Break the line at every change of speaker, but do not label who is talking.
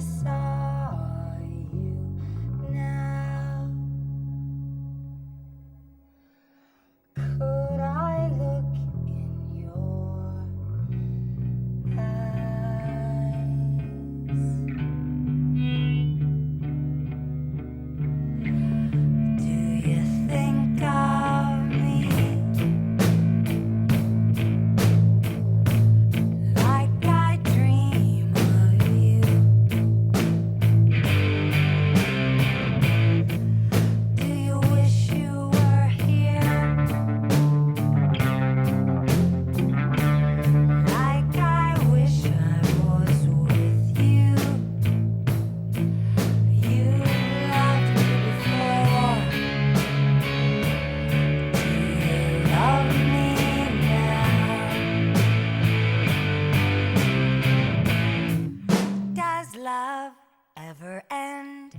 saw you now. Could I look in your eyes? Do you think of me like I dream of you? Do you wish you were here like I wish I was with you? You loved me before. Do you love me now? Does love ever end?